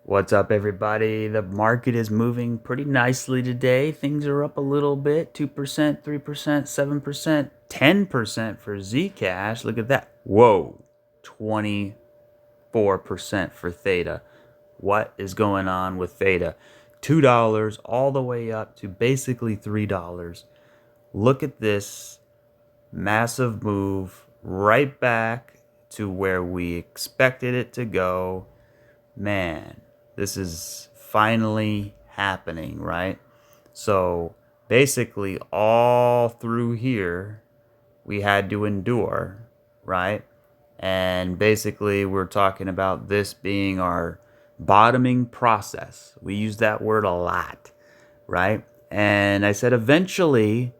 What's up, everybody? The market is moving pretty nicely today. Things are up a little bit, 2%, 3%, 7%, 10% for Zcash. Look at that. Whoa, 24% for Theta. What is going on with Theta? $2 all the way up to basically $3. Look at this massive move right back to where we expected it to go. Man, this is finally happening, right? So basically, all through here, we had to endure, right? And basically, we're talking about this being our bottoming process. We use that word a lot, right? And I said eventually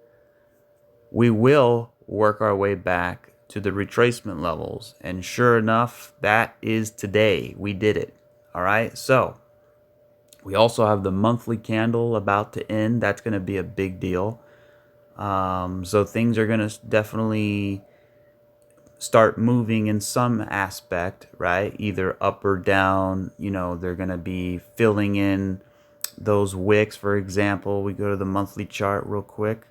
we will work our way back to the retracement levels. And sure enough, that is today. We did it. All right. So we also have the monthly candle about to end. That's going to be a big deal. So things are going to definitely start moving in some aspect, right? Either up or down. They're going to be filling in those wicks. For example, we go to the monthly chart real quick.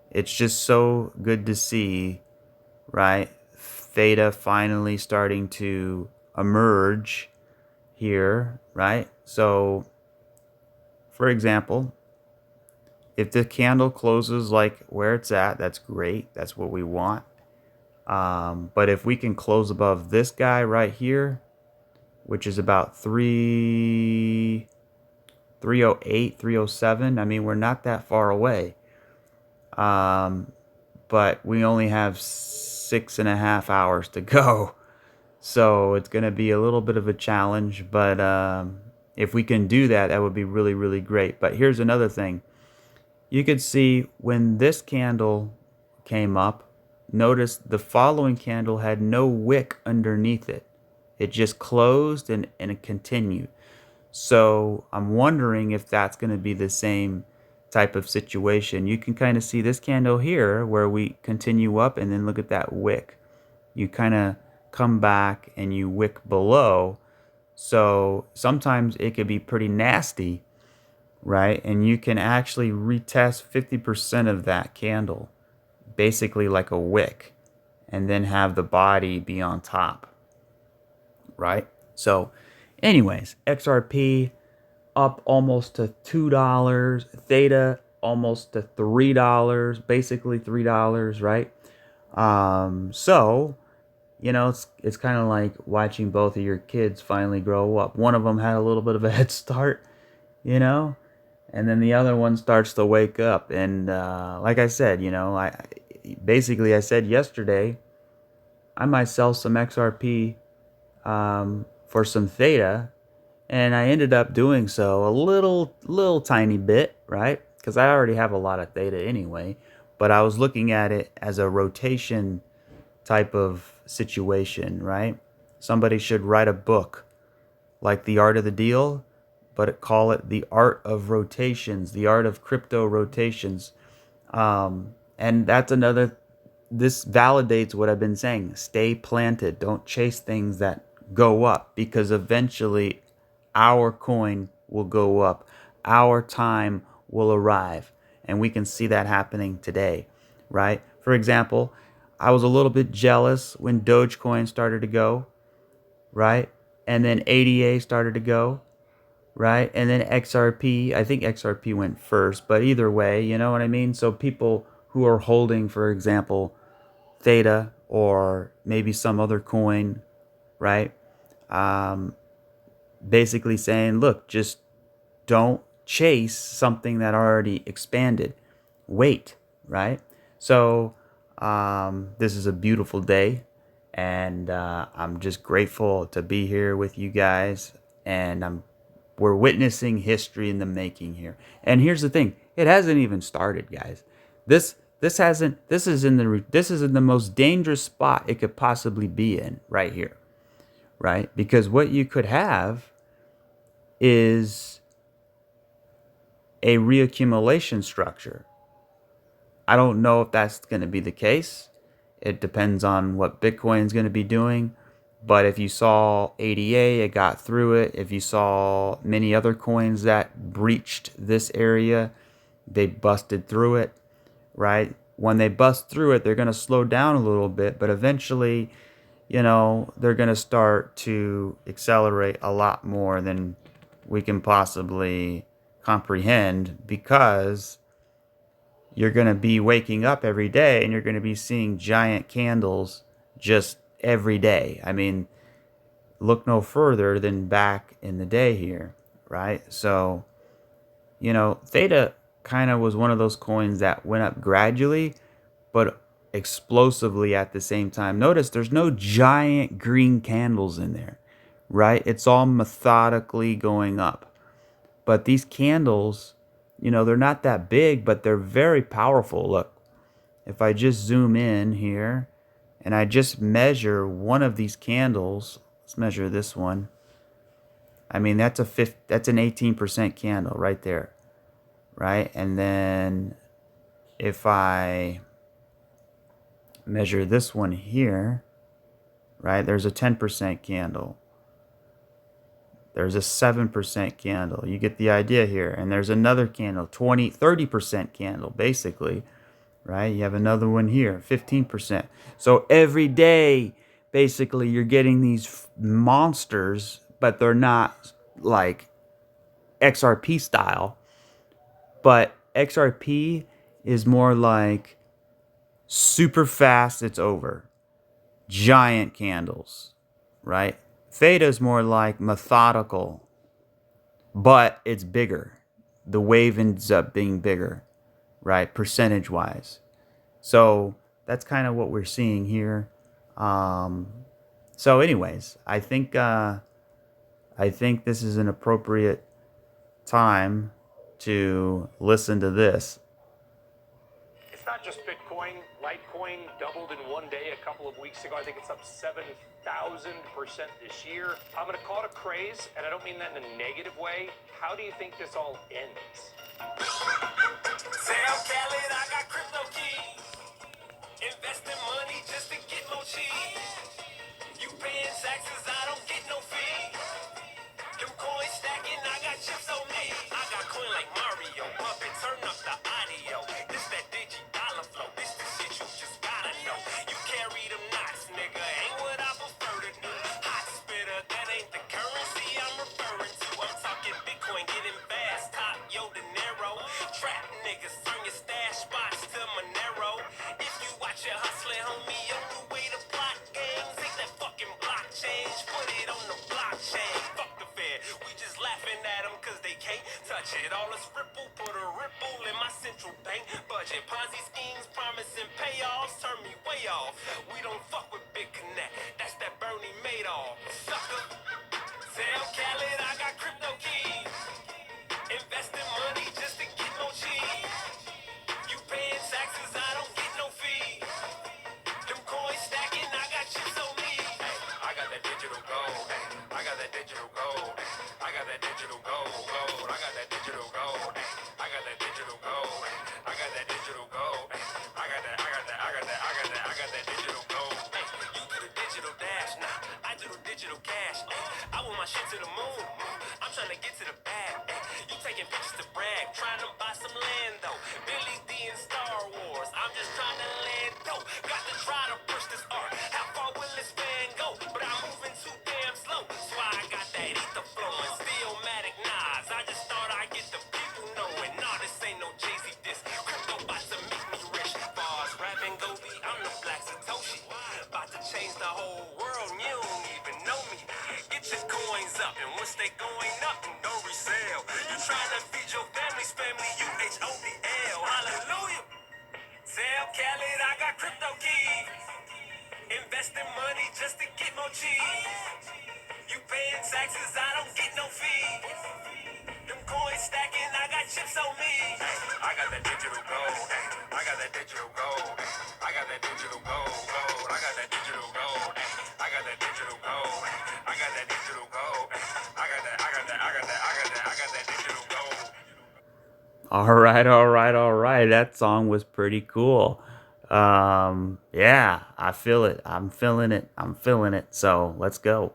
It's just so good to see, right? Theta finally starting to emerge here, right? So, for example, if the candle closes like where it's at, that's great. That's what we want. But if we can close above this guy right here, which is about 308, 307, I mean, we're not that far away. But we only have 6.5 hours to go. So it's going to be a little bit of a challenge. But if we can do that, that would be really, really great. But here's another thing. You could see when this candle came up, notice the following candle had no wick underneath it. It just closed and it continued. So I'm wondering if that's going to be the same type of situation. You can kind of see this candle here where we continue up and then look at that wick. You kind of come back and you wick below. So sometimes it could be pretty nasty, right? And you can actually retest 50% of that candle, basically like a wick, and then have the body be on top, right? So anyways, XRP up almost to $2, Theta almost to $3, basically $3, right? So it's kind of like watching both of your kids finally grow up. One of them had a little bit of a head start, you know, and then the other one starts to wake up. And like I said, I said yesterday I might sell some XRP for some Theta, and I ended up doing so a little tiny bit, right? Because I already have a lot of Theta anyway. But I was looking at it as a rotation type of situation, right? Somebody should write a book like The Art of the Deal, but call it The Art of Rotations, The Art of Crypto Rotations. And that's another, this validates what I've been saying. Stay planted. Don't chase things that go up, because eventually our coin will go up. Our time will arrive. And we can see that happening today, right? For example, I was a little bit jealous when Dogecoin started to go, right? And then ADA started to go, right? And then XRP, I think XRP went first, but either way, you know what I mean? So people who are holding, for example, Theta or maybe some other coin, right? Basically saying, look, just don't chase something that already expanded. Wait, right? So this is a beautiful day, and I'm just grateful to be here with you guys, and we're witnessing history in the making here. And here's the thing: it hasn't even started, guys. This hasn't. This is in the most dangerous spot it could possibly be in right here, right? Because what you could have is a reaccumulation structure. I don't know if that's going to be the case. It depends on what Bitcoin is going to be doing. But if you saw ADA, it got through it. If you saw many other coins that breached this area, they busted through it, right? When they bust through it, they're going to slow down a little bit, but eventually, they're going to start to accelerate a lot more than we can possibly comprehend, because you're going to be waking up every day and you're going to be seeing giant candles just every day. I mean, look no further than back in the day here, right? So, Theta kind of was one of those coins that went up gradually, but explosively at the same time. Notice there's no giant green candles in there, right? It's all methodically going up. But these candles, they're not that big, but they're very powerful. Look, if I just zoom in here and I just measure one of these candles, let's measure this one. I mean, that's that's an 18% candle right there, right? And then if I measure this one here, right, there's a 10% candle. There's a 7% candle. You get the idea here. And there's another candle, 30% candle, basically, right? You have another one here, 15%. So every day, basically, you're getting these monsters, but they're not like XRP style. But XRP is more like super fast, it's over. Giant candles, right? Theta is more like methodical, but it's bigger. The wave ends up being bigger, right? Percentage wise. So that's kind of what we're seeing here. Um, so, anyways, I think this is an appropriate time to listen to this. It's not just Bitcoin. Litecoin doubled in one day a couple of weeks ago. I think it's up 7,000% this year. I'm going to call it a craze, and I don't mean that in a negative way. How do you think this all ends? Sam Khaled, I got crypto keys. Investing money just to get more cheese. You paying taxes, I don't get no fee. Them coins stacking, I got chips on me. I got coin like Mario, pump it, turn up the audio. This that digi-dollar flow, this the shit you just gotta know. You carry them knots, nigga, ain't what I prefer to do. Hot spitter, that ain't the currency I'm referring to. I'm talking Bitcoin, getting fast, top, yo, De Niro. Trap niggas, turn your stash spots to Monero. If you watch your hustling, homie, on the way to block gangs, take that fucking block change, put it on the blockchain. Fuck the Fed, we just laughing at them cause they can't touch it. All this ripple, put a ripple in my central bank budget. Ponzi schemes, promising payoffs, turn me way off. We don't fuck with Big Connect, that's that Bernie Madoff. Sucker, Sam Khaled, I got crypto keys. Investing money just to get more cheese. You paying taxes, I don't get no fee. Them coins stacking, I got chips on me. Hey, I got that digital gold. Hey, I got that digital gold. Hey, I got that digital gold. I got that digital gold. Hey, I got that digital gold. Hey, I got that digital gold. Hey, I got that digital gold. Hey, you do the digital dash, nah, I do the digital cash. Hey, I want my shit to the moon. I'm trying to get to the bag. Hey, you taking pictures to brag, trying to buy some land though. Billy D in Star Wars, I'm just trying to land dope. Got to try to push this art. How far will this fan go? But I'm moving too damn slow. That's why I got that ether flowing. Stillmatic Nas. I just thought I'd get the people knowing. Nah, this ain't no Jay-Z diss. Crypto about to make me rich. Bars, rapping, Gobi, I'm the Black Satoshi. About to change the whole world, and you don't even know me. Get your coins up, and once they going up, no resale. You trying to feed your family's family, UHODL. Hallelujah. Sam Khaled, I got crypto keys. Investing money just to get more cheese. You paying taxes, I don't get no fee. Them coins stacking, I got chips on me. Hey, I got that digital gold. Hey, I got that digital gold. Hey, I got that digital gold. I got that digital gold. Hey, I got that digital gold. Hey, I got that digital gold. Hey, I got that digital gold. All right, all right, all right. That song was pretty cool. Yeah, I feel it. I'm feeling it. I'm feeling it. So let's go.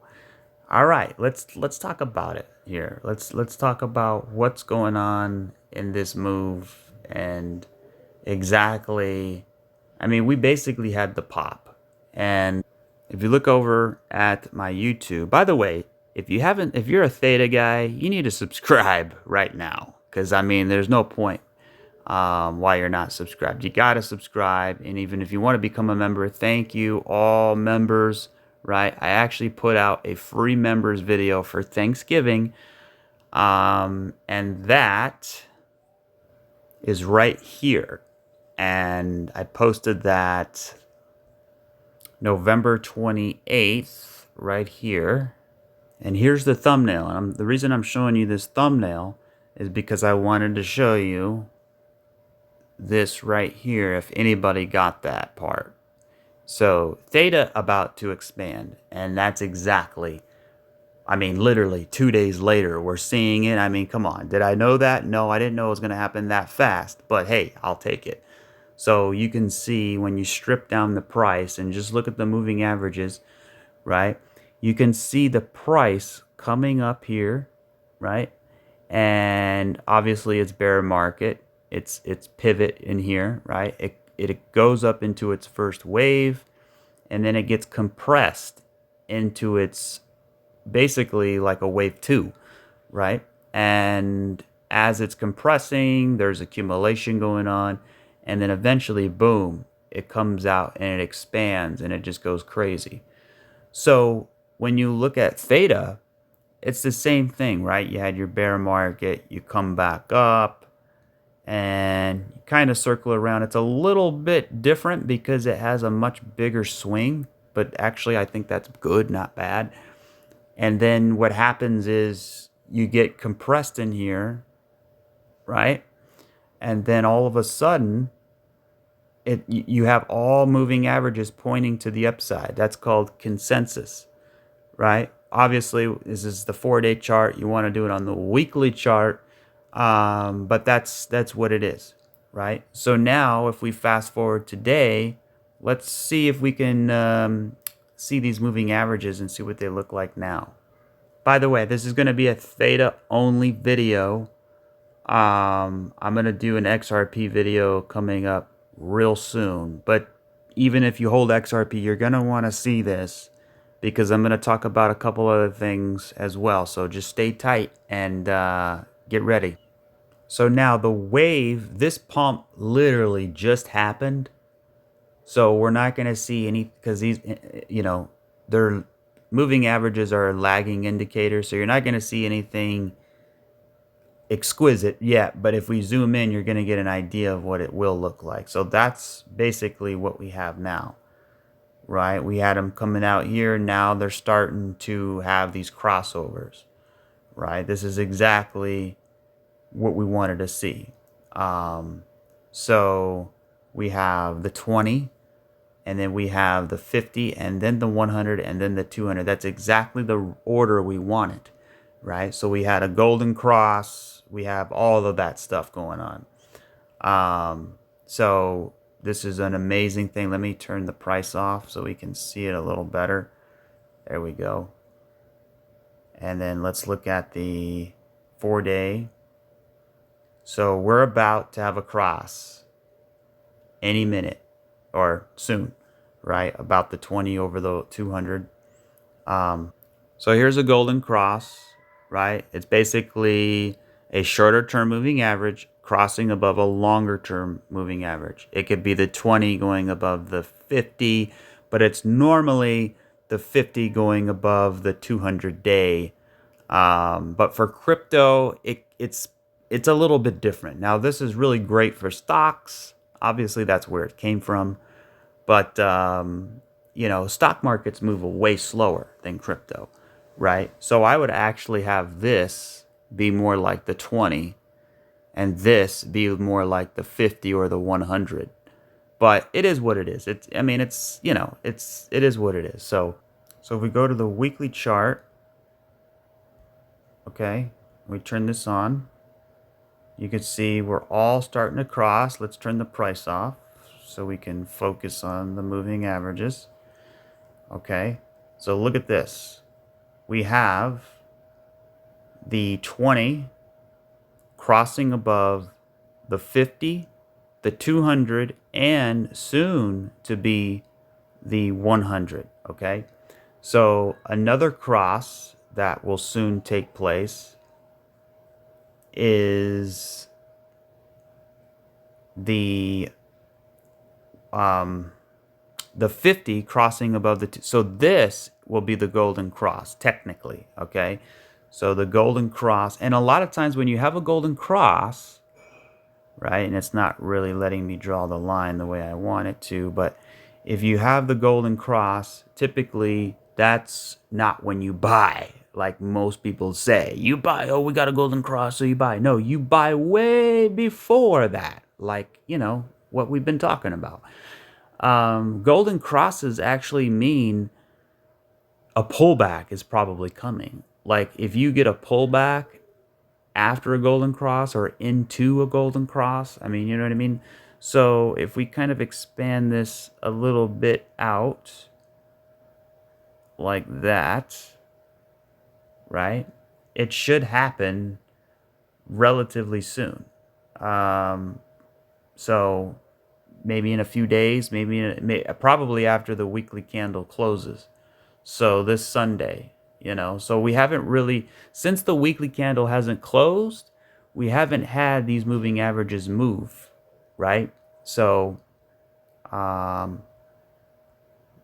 All right, let's talk about it here. Let's talk about what's going on in this move and exactly. I mean, we basically had the pop. And if you look over at my YouTube, by the way, if you're a Theta guy, you need to subscribe right now. Because, I mean, there's no point why you're not subscribed. You got to subscribe. And even if you want to become a member, thank you, all members, right? I actually put out a free members video for Thanksgiving. And that is right here. And I posted that November 28th right here. And here's the thumbnail. And the reason I'm showing you this thumbnail is because I wanted to show you this right here if anybody got that part. So Theta about to expand, and that's exactly, I mean, literally 2 days later, we're seeing it. I mean, come on. Did I know that? No, I didn't know it was going to happen that fast, but hey, I'll take it. So you can see when you strip down the price and just look at the moving averages, right? You can see the price coming up here, right? And obviously it's bear market. It's pivot in here, right? It goes up into its first wave and then it gets compressed into its basically like a wave 2, right? And as it's compressing, there's accumulation going on, and then eventually, boom, it comes out and it expands and it just goes crazy. So when you look at Theta, it's the same thing, right? You had your bear market, you come back up, and you kind of circle around. It's a little bit different because it has a much bigger swing, but actually, I think that's good, not bad. And then what happens is you get compressed in here, right? And then all of a sudden, you have all moving averages pointing to the upside. That's called consensus, right? Obviously, this is the 4-day chart. You want to do it on the weekly chart, but that's what it is, right? So now, if we fast forward today, let's see if we can see these moving averages and see what they look like now. By the way, this is going to be a Theta only video. I'm going to do an XRP video coming up real soon. But even if you hold XRP, you're going to want to see this because I'm going to talk about a couple other things as well. So just stay tight and get ready. So now the wave, this pump literally just happened. So we're not going to see any, because these, their moving averages are lagging indicators. So you're not going to see anything exquisite yet. But if we zoom in, you're going to get an idea of what it will look like. So that's basically what we have now, right? We had them coming out here. Now they're starting to have these crossovers, right? This is exactly what we wanted to see. So we have the 20, and then we have the 50, and then the 100, and then the 200. That's exactly the order we wanted, right? So we had a golden cross. We have all of that stuff going on. So this is an amazing thing. Let me turn the price off so we can see it a little better. There we go. And then let's look at the 4-day. So we're about to have a cross any minute or soon, right? About the 20 over the 200. So here's a golden cross, right? It's basically a shorter term moving average crossing above a longer term moving average. It could be the 20 going above the 50, but it's normally the 50 going above the 200-day. But for crypto, it's a little bit different. Now, this is really great for stocks. Obviously, that's where it came from. But stock markets move way slower than crypto, right? So I would actually have this be more like the 20 and this be more like the 50 or the 100. But it is what it is. It is what it is. So if we go to the weekly chart, okay, we turn this on. You can see we're all starting to cross. Let's turn the price off so we can focus on the moving averages. Okay, so look at this. We have the 20 crossing above the 50, the 200, and soon to be the 100. Okay, so another cross that will soon take place is the um, the 50 crossing above the two. So this will be the golden cross technically. Okay, so the golden cross, and a lot of times when you have a golden cross, right, and it's not really letting me draw the line the way I want it to, but if you have the golden cross, typically that's not when you buy, like most people say. You buy, oh, we got a golden cross, so you buy. No, you buy way before that, like, what we've been talking about. Golden crosses actually mean a pullback is probably coming. Like if you get a pullback after a golden cross or into a golden cross, I mean, you know what I mean? So if we kind of expand this a little bit out like that, right? It should happen relatively soon. Um, so maybe in a few days, probably after the weekly candle closes. So this Sunday, so we haven't really, since the weekly candle hasn't closed, we haven't had these moving averages move, right? So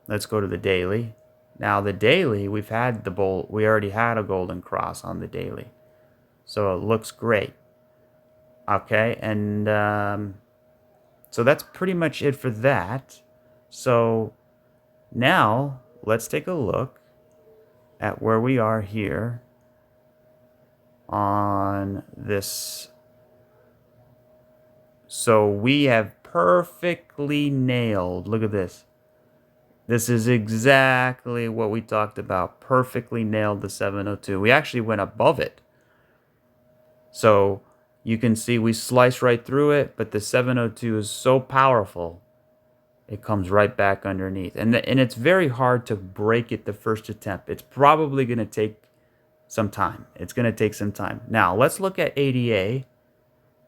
let's go to the daily. Now the daily, we already had a golden cross on the daily. So it looks great. Okay, and so that's pretty much it for that. So now let's take a look at where we are here on this. So we have perfectly nailed. Look at this. This is exactly what we talked about. Perfectly nailed the 702. We actually went above it. So you can see we sliced right through it, but the 702 is so powerful, it comes right back underneath. And it's very hard to break it the first attempt. It's probably going to take some time. It's going to take some time. Now, let's look at ADA.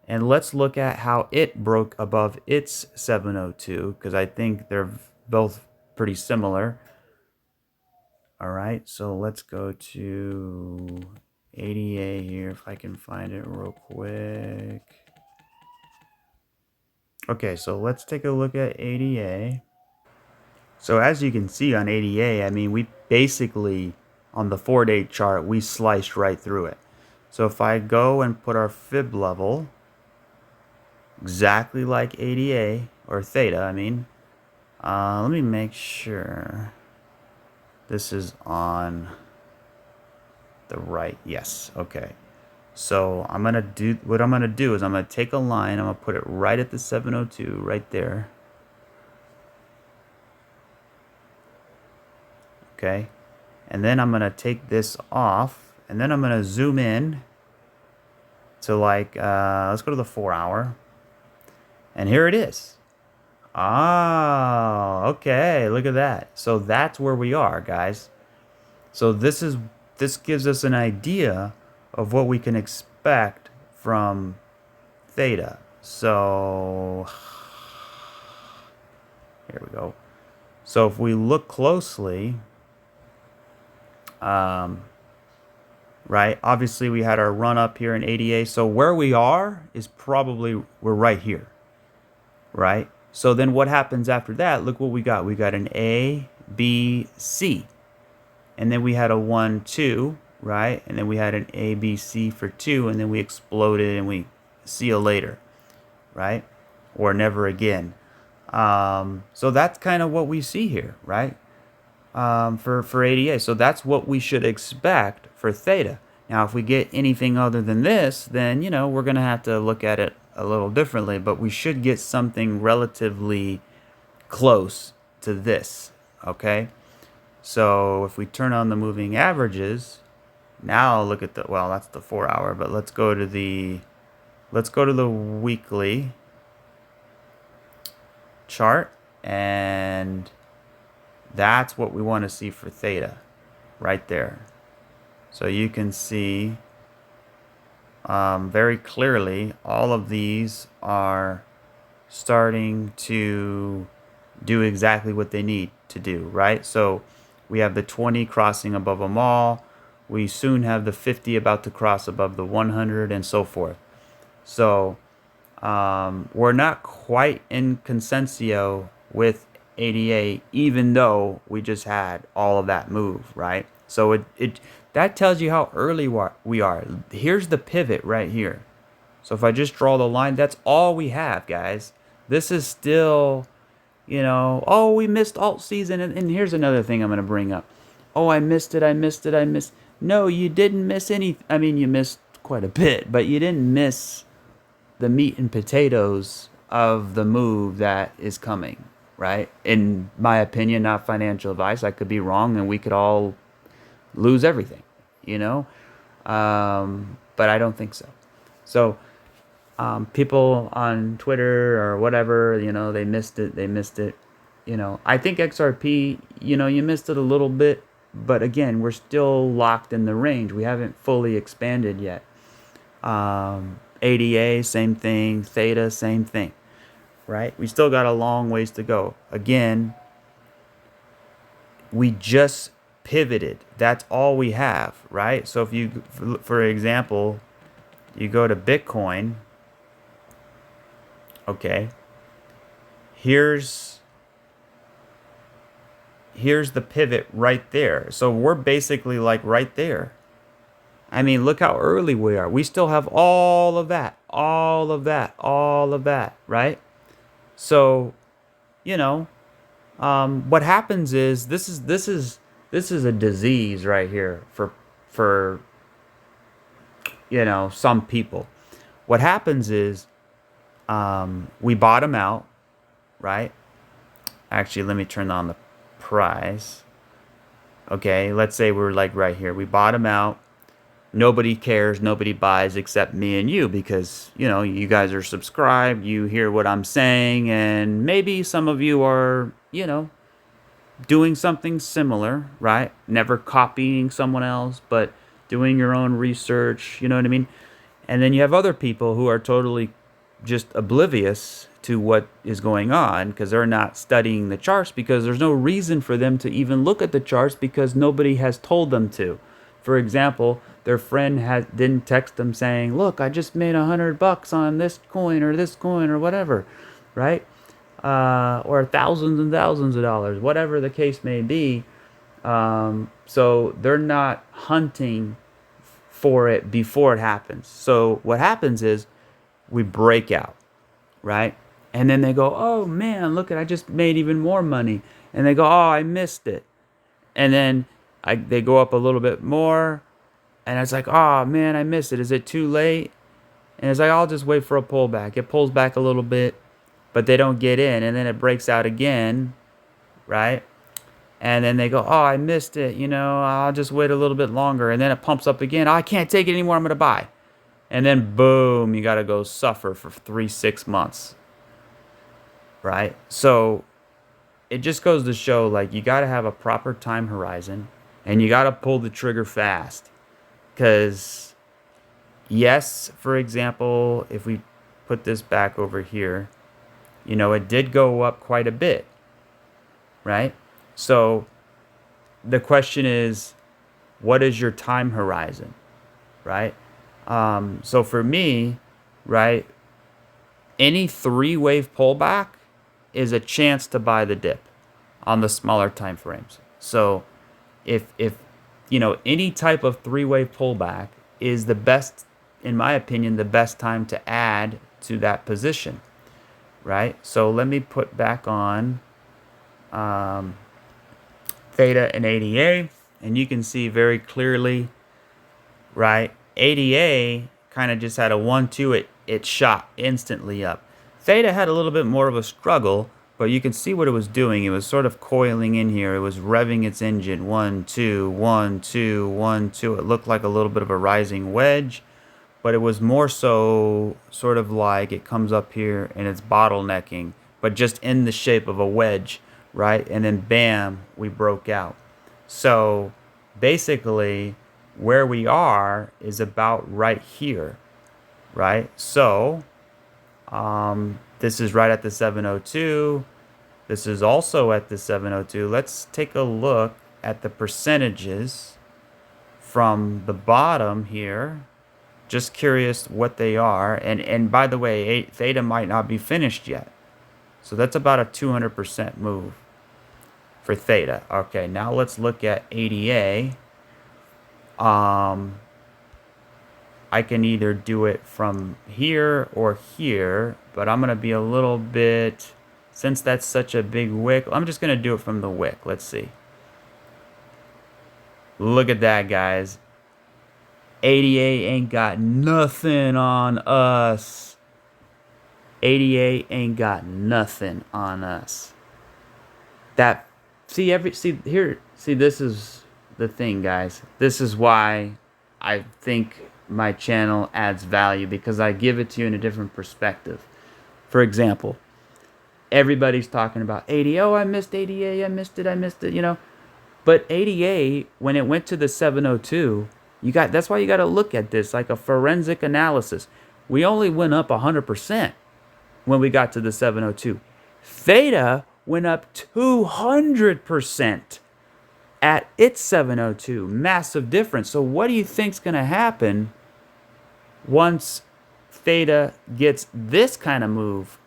And let's look at how it broke above its 702, because I think they're both pretty similar. All right, so let's go to ADA here, if I can find it real quick. Okay, so let's take a look at ADA. So as you can see on ADA, I mean, we basically, on the 4-day chart, we sliced right through it. So if I go and put our fib level exactly like ADA, or Theta, I mean. Let me make sure this is on the right. Yes, okay. So what I'm gonna do is I'm gonna take a line, I'm gonna put it right at the 702, right there. Okay. And then I'm gonna take this off, and then I'm gonna zoom in to like, let's go to the 4-hour. And here it is. Ah, okay, look at that. So that's where we are, guys. So this gives us an idea of what we can expect from Theta. So here we go. So if we look closely, right, obviously we had our run up here in ADA. So where we are is probably, we're right here, right? So then what happens after that? Look what we got. We got an A, B, C. And then we had a 1, 2, right? And then we had an A, B, C for 2, and then we exploded and we see you later, right? Or never again. So that's kind of what we see here, right? For ADA. So that's what we should expect for Theta. Now, if we get anything other than this, then, we're going to have to look at it a little differently, but we should get something relatively close to this, okay? So if we turn on the moving averages, now look at that's the 4-hour, but let's go to the weekly chart, and that's what we want to see for theta right there. So you can see very clearly all of these are starting to do exactly what they need to do, right? So we have the 20 crossing above them all. We soon have the 50 about to cross above the 100 and so forth. So we're not quite in consensio with ADA, even though we just had all of that move, right? So it that tells you how early we are. Here's the pivot right here. So if I just draw the line, that's all we have, guys. This is still, oh, we missed alt season. And here's another thing I'm going to bring up. Oh, I missed it. I missed it. I missed. No, you didn't miss any. I mean, you missed quite a bit, but you didn't miss the meat and potatoes of the move that is coming, right? In my opinion, not financial advice. I could be wrong, and we could all lose everything, you know. But I don't think so. So people on Twitter or whatever, they missed it. They missed it. I think XRP, you missed it a little bit, but again, we're still locked in the range. We haven't fully expanded yet. ADA, same thing. Theta, same thing. Right? We still got a long ways to go. Again, we just pivoted. That's all we have, right? So if you, for example, you go to Bitcoin, okay, here's the pivot right there. So we're basically like right there. I mean, look how early we are. We still have all of that, all of that, all of that, right? So, what happens is this is a disease right here for some people. What happens is we bottom out, right? Actually, let me turn on the price. Okay, let's say we're like right here. We bottom out. Nobody cares, nobody buys except me and you because, you guys are subscribed, you hear what I'm saying, and maybe some of you are, doing something similar, right? Never copying someone else, but doing your own research, you know what I mean? And then you have other people who are totally just oblivious to what is going on because they're not studying the charts because there's no reason for them to even look at the charts because nobody has told them to. For example, their friend didn't text them saying, "Look, I just made $100 on this coin or whatever," right? Or thousands and thousands of dollars, whatever the case may be. So they're not hunting for it before it happens. So what happens is we break out, right? And then they go, "Oh man, look at I just made even more money." And they go, "Oh, I missed it." And then they go up a little bit more, and it's like, "Oh man, I missed it. Is it too late?" And it's like, "I'll just wait for a pullback." It pulls back a little bit, but they don't get in, and then it breaks out again, right? And then they go, "Oh, I missed it. I'll just wait a little bit longer." And then it pumps up again. "Oh, I can't take it anymore. I'm going to buy." And then boom, you got to go suffer for 3-6 months, right? So it just goes to show like you got to have a proper time horizon and you got to pull the trigger fast. Because, yes, for example, if we put this back over here, it did go up quite a bit, right? So the question is, what is your time horizon, right? So for me, right, any 3-wave pullback is a chance to buy the dip on the smaller time frames. So if any type of 3-wave pullback is the best, in my opinion, the best time to add to that position, right? So let me put back on Theta and ADA, and you can see very clearly, right? ADA kind of just had a 1-2, it shot instantly up. Theta had a little bit more of a struggle, but you can see what it was doing. It was sort of coiling in here. It was revving its engine. 1, 2, 1, 2, 1, 2. It looked like a little bit of a rising wedge, but it was more so sort of like it comes up here and it's bottlenecking. but just in the shape of a wedge, right? And then bam, we broke out. So basically, where we are is about right here, right? So this is right at the 702. This is also at the 702. Let's take a look at the percentages from the bottom here. Just curious what they are. And by the way, theta might not be finished yet. So that's about a 200% move for theta. Okay, now let's look at ADA. I can either do it from here or here, but I'm going to be a little bit, since that's such a big wick, I'm just going to do it from the wick. Let's see. Look at that, guys. ADA ain't got nothing on us. ADA ain't got nothing on us. That, see, this is the thing, guys. This is why I think my channel adds value, because I give it to you in a different perspective. For example, everybody's talking about ADA. Oh, I missed ADA. I missed it, you know. But ADA, when it went to the 702, that's why you got to look at this like a forensic analysis. We only went up 100% when we got to the 702. Theta went up 200% at its 702. Massive difference. So what do you think's going to happen once theta gets this kind of move,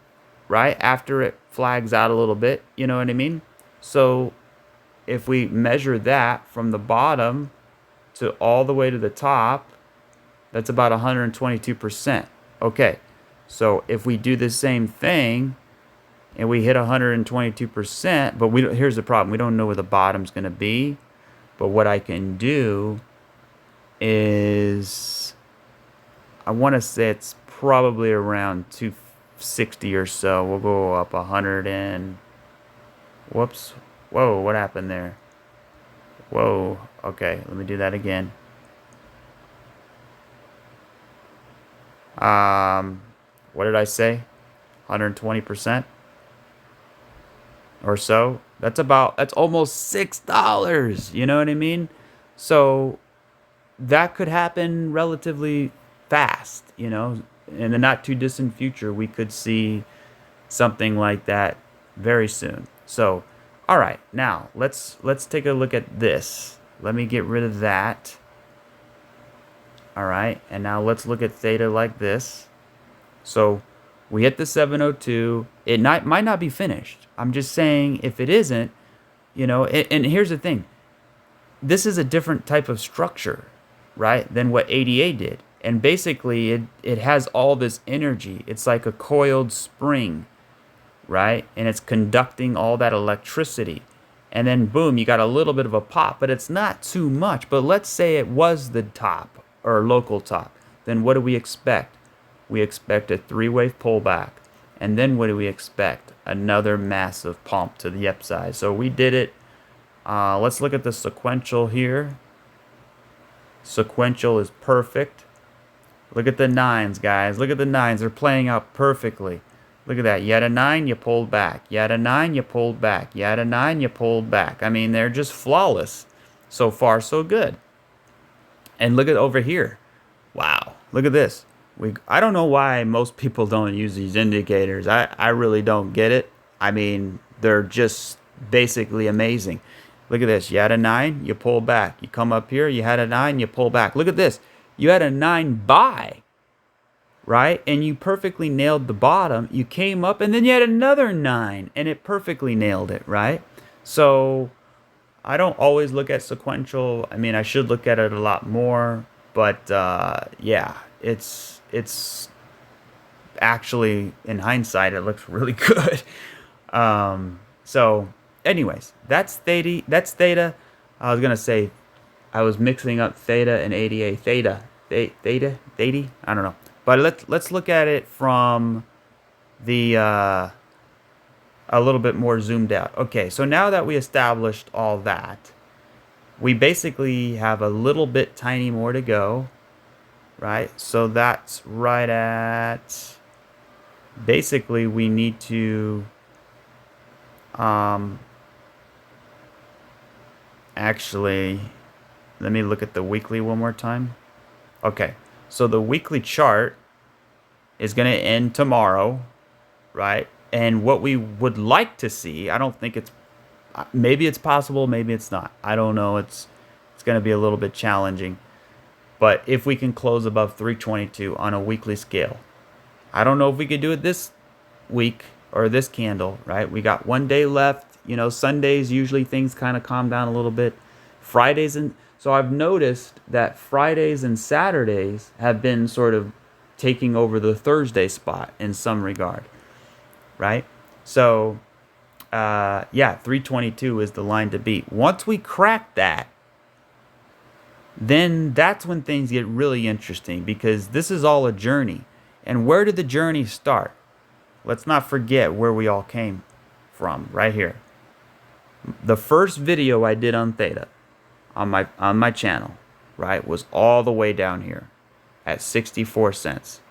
right? After it flags out a little bit, you know what I mean? So if we measure that from the bottom to all the way to the top, that's about 122%. Okay, so if we do the same thing and we hit 122%, but here's the problem. We don't know where the bottom's going to be. But what I can do is, I want to say it's probably around 260 or so. We'll go up 100 and, whoops. Whoa, what happened there? Whoa, okay, let me do that again. What did I say? 120% or so. That's almost $6. You know what I mean? So that could happen relatively fast, you know. In the not too distant future, we could see something like that very soon. So, all right, now let's take a look at this. Let me get rid of that. All right, and now let's look at theta like this. So we hit the 702. It might not be finished. I'm just saying, if it isn't, you know, and here's the thing. This is a different type of structure, right, than what ADA did. And basically, it has all this energy. It's like a coiled spring, right? And it's conducting all that electricity. And then, boom, you got a little bit of a pop, but it's not too much. But let's say it was the top, or local top. Then what do we expect? We expect a three-wave pullback. And then what do we expect? Another massive pump to the upside. So we did it. Let's look at the sequential here. Sequential is perfect. Look at the nines, guys. Look at the nines. They're playing out perfectly. Look at that. You had a 9, you pulled back. You had a 9, you pulled back. You had a 9, you pulled back. I mean, they're just flawless. So far, so good. And look at over here. Wow. Look at this. I don't know why most people don't use these indicators. I really don't get it. I mean, they're just basically amazing. Look at this. You had a 9, you pull back. You come up here, you had a 9, you pull back. Look at this. You had a 9 buy, right? And you perfectly nailed the bottom. You came up, and then you had another 9, and it perfectly nailed it, right? So I don't always look at sequential. I mean, I should look at it a lot more. But yeah, it's actually, in hindsight, it looks really good. So anyways, that's theta. I was gonna say, I was mixing up theta and ADA. Theta. I don't know. But let's look at it from the a little bit more zoomed out. Okay, so now that we established all that, we basically have a little bit tiny more to go, right? So that's right at, basically we need to Um, actually, let me look at the weekly one more time. Okay, so the weekly chart is going to end tomorrow, right? And what we would like to see, I don't think it's, maybe it's possible, maybe it's not. I don't know. It's going to be a little bit challenging. But if we can close above 322 on a weekly scale, I don't know if we could do it this week or this candle, right? We got one day left. You know, Sundays usually things kind of calm down a little bit. Fridays and so I've noticed that Fridays and Saturdays have been sort of taking over the Thursday spot in some regard, right? So, yeah, 322 is the line to beat. Once we crack that, then that's when things get really interesting because this is all a journey. And where did the journey start? Let's not forget where we all came from, right here. The first video I did on Theta on my channel, right, was all the way down here at 64 cents.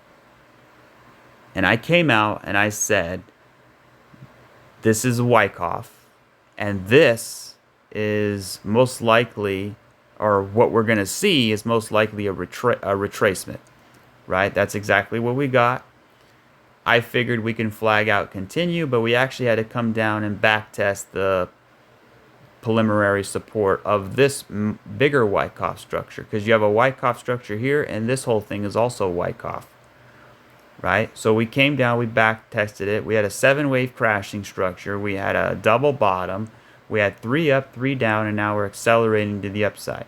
And I came out and I said, this is Wyckoff, and this is most likely, or what we're going to see is most likely a retracement, right? That's exactly what we got. I figured we can flag out continue, but we actually had to come down and back test the preliminary support of this bigger Wyckoff structure, because you have a Wyckoff structure here, and this whole thing is also Wyckoff, right? So we came down, we back tested it. We had a 7-wave crashing structure. We had a double bottom. We had 3 up, 3 down, and now we're accelerating to the upside.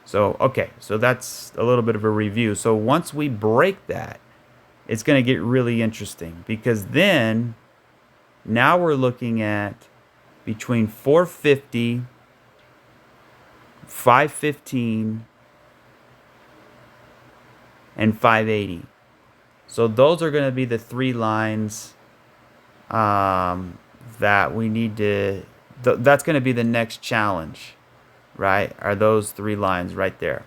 So, okay, so that's a little bit of a review. So once we break that, it's going to get really interesting because then now we're looking at between 450, 515, and 580. So those are going to be the 3 lines that we need to, that's going to be the next challenge, right? Are those 3 lines right there.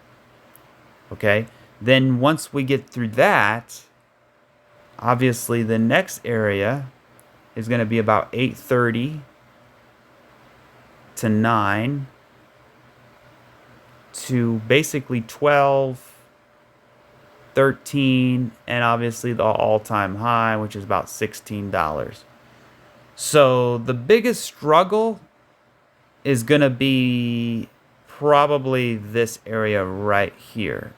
Okay? Then once we get through that, obviously the next area is going to be about 830 to 9 to basically 12, 13, and obviously the all-time high, which is about $16. So the biggest struggle is going to be probably this area right here,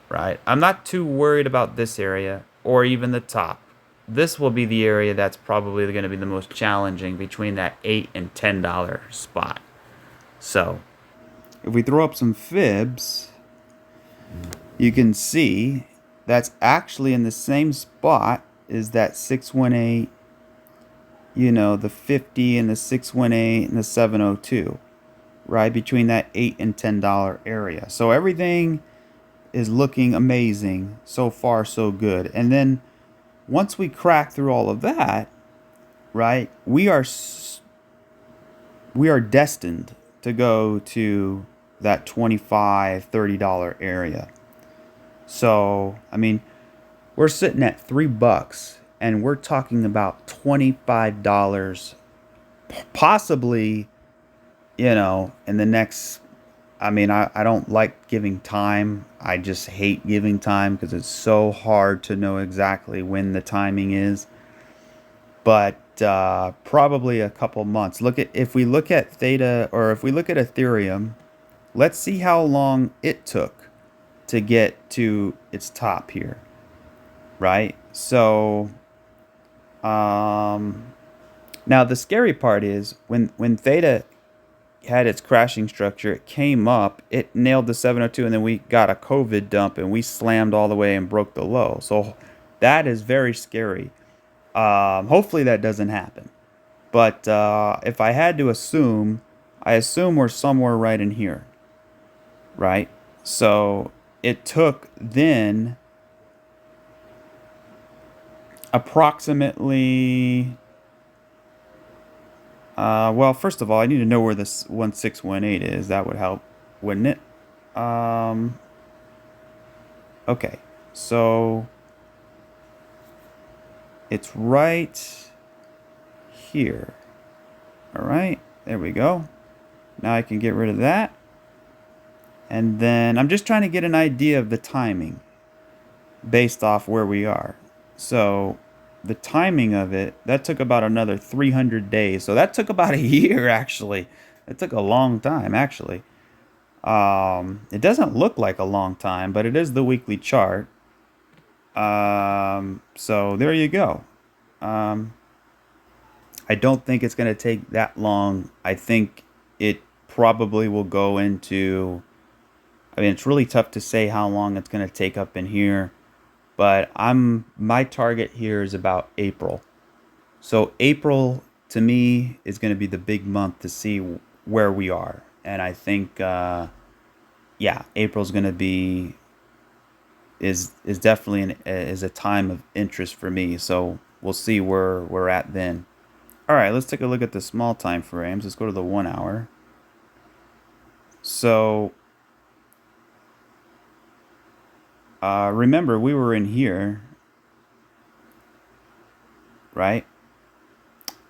right? I'm not too worried about this area or even the top. This will be the area that's probably going to be the most challenging between that $8 and $10 spot. So if we throw up some fibs, you can see that's actually in the same spot as that 618, you know, the 50 and the 618 and the 702, right? Between that $8 and $10 area. So everything is looking amazing. So far, so good. And then once we crack through all of that, right, we are destined to go to that $25, $30 area. So, I mean, we're sitting at $3 and we're talking about $25 possibly, you know, in the next, I mean, I don't like giving time. I just hate giving time because it's so hard to know exactly when the timing is. But probably a couple months. If we look at Theta, or if we look at Ethereum, let's see how long it took to get to its top here, right? So, now the scary part is when Theta had its crashing structure, it came up, it nailed the 702, and then we got a COVID dump and we slammed all the way and broke the low. So that is very scary. Hopefully that doesn't happen. But if I had to assume, I assume we're somewhere right in here, right? So it took then approximately, well, first of all, I need to know where this 1618 is. That would help, wouldn't it? Okay, so it's right here. All right, there we go. Now I can get rid of that. And then I'm just trying to get an idea of the timing based off where we are. So the timing of it, that took about another 300 days. So that took about a year, actually. It took a long time, actually. It doesn't look like a long time, but it is the weekly chart. So there you go. Um, I don't think it's going to take that long. I think it probably will go into. I mean, it's really tough to say how long it's going to take up in here, but my target here is about April. So April to me is going to be the big month to see where we are, and I think yeah, April's going to be is definitely is a time of interest for me. So we'll see where we're at then. All right, let's take a look at the small time frames. Let's go to the 1 hour. So remember, we were in here, right?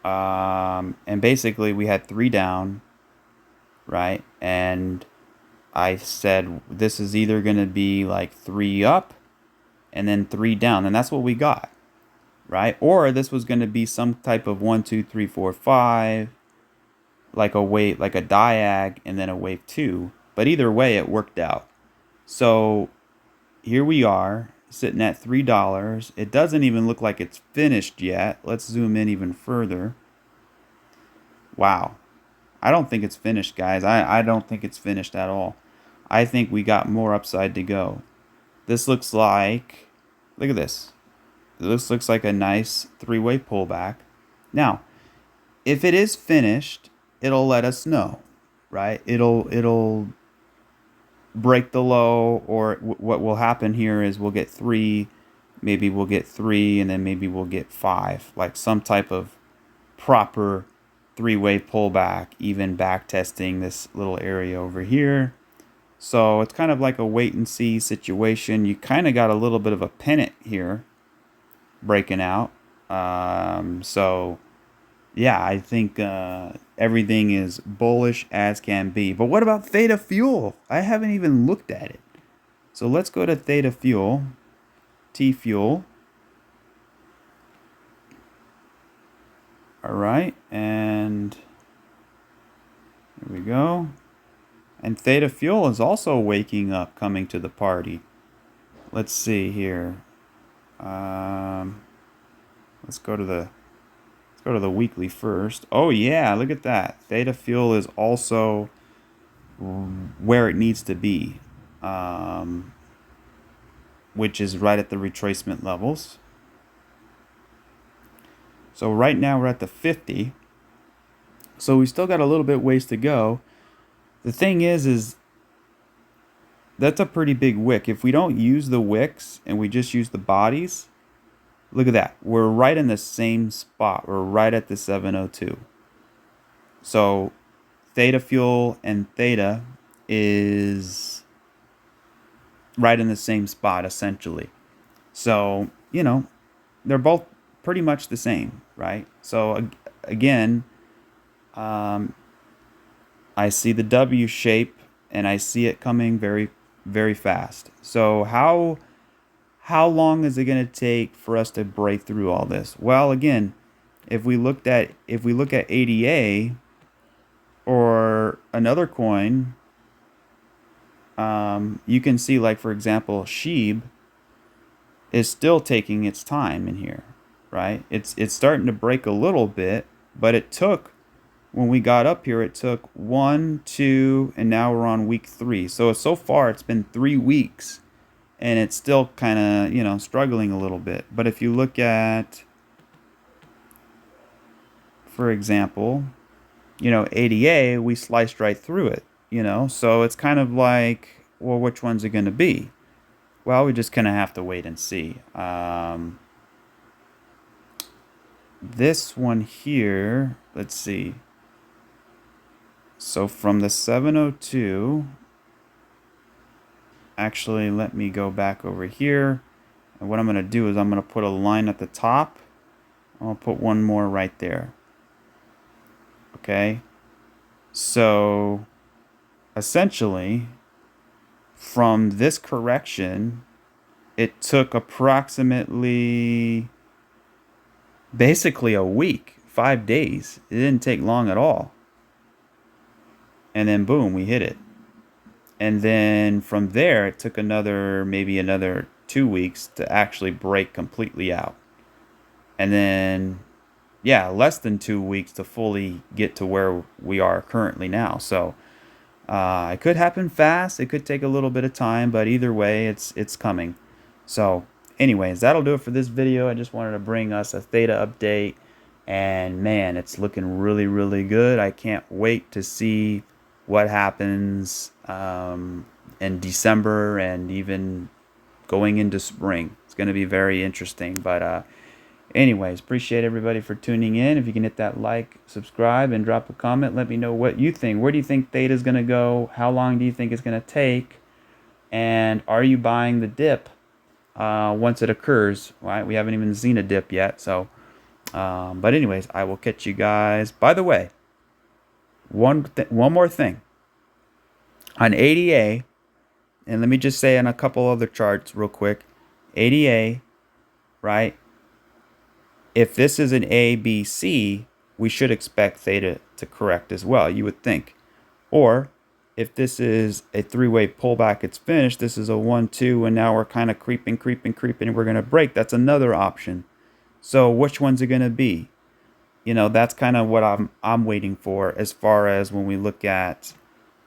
And basically, we had three down, right? And I said this is either going to be like three up and then three down, and that's what we got, right? Or this was going to be some type of 1, 2, 3, 4, 5, like a wave, like a diag, and then a wave two. But either way, it worked out. So here we are sitting at $3. It doesn't even look like it's finished yet. Let's zoom in even further. Wow. I don't think it's finished, guys. I don't think it's finished at all. I think we got more upside to go. This looks like, look at this. This looks like a nice three-way pullback. Now, if it is finished, it'll let us know, right? It'll break the low, or what will happen here is we'll get three, maybe we'll get three, and then maybe we'll get five, like some type of proper three-way pullback, even back testing this little area over here. So it's kind of like a wait and see situation. You kind of got a little bit of a pennant here breaking out. So yeah, I think everything is bullish as can be. But what about Theta Fuel? I haven't even looked at it. So let's go to Theta Fuel, TFUEL. All right, and here we go. And Theta Fuel is also waking up, coming to the party. Let's see here. Um, let's go to the weekly first. Oh yeah, look at that. Theta Fuel is also where it needs to be, which is right at the retracement levels. So right now we're at the 50. So we still got a little bit ways to go. The thing is that's a pretty big wick. If we don't use the wicks and we just use the bodies, look at that. We're right in the same spot. We're right at the 702. So Theta Fuel and Theta is right in the same spot, essentially. So, they're both pretty much the same, right? So, again, um, I see the W shape and I see it coming very, very fast. So, how long is it going to take for us to break through all this? Well, again, if we look at ADA or another coin, you can see, like, for example, Sheeb is still taking its time in here, right? It's starting to break a little bit, but when we got up here, it took 1, 2, and now we're on week 3. So far it's been 3 weeks, and it's still kind of struggling a little bit. But if you look at, for example, ADA, we sliced right through it. So it's kind of like, well, which one's it going to be? Well, we just kind of have to wait and see. This one here, let's see. So from the 702, actually, let me go back over here. And what I'm going to do is I'm going to put a line at the top. I'll put one more right there. Okay. So essentially, from this correction, it took approximately basically a week, 5 days. It didn't take long at all. And then boom, we hit it. And then from there, it took maybe another 2 weeks to actually break completely out. And then, yeah, less than 2 weeks to fully get to where we are currently now. So it could happen fast. It could take a little bit of time, but either way, it's coming. So, anyways, that'll do it for this video. I just wanted to bring us a Theta update, and man, it's looking really, really good. I can't wait to see what happens in December and even going into spring. It's going to be very interesting. But anyways, appreciate everybody for tuning in. If you can hit that like, subscribe, and drop a comment, let me know what you think. Where do you think Theta is going to go? How long do you think it's going to take? And are you buying the dip once it occurs? Right? We haven't even seen a dip yet. So, but anyways, I will catch you guys. By the way, one more thing on ADA, and let me just say on a couple other charts real quick. ADA, right? If this is an A, B, C, we should expect theta to correct as well, you would think. Or if this is a three-way pullback, it's finished, this is a 1-2, and now we're kind of creeping, and we're going to break. That's another option. So which one's it going to be? You know, that's kind of what I'm waiting for as far as when we look at,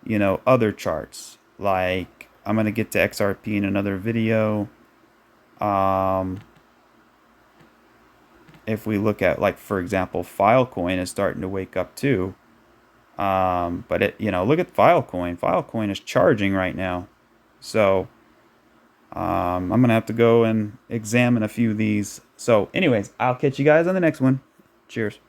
other charts. Like, I'm going to get to XRP in another video. If we look at, like, for example, Filecoin is starting to wake up too. But look at Filecoin. Filecoin is charging right now. So I'm gonna have to go and examine a few of these. So anyways, I'll catch you guys on the next one. Cheers.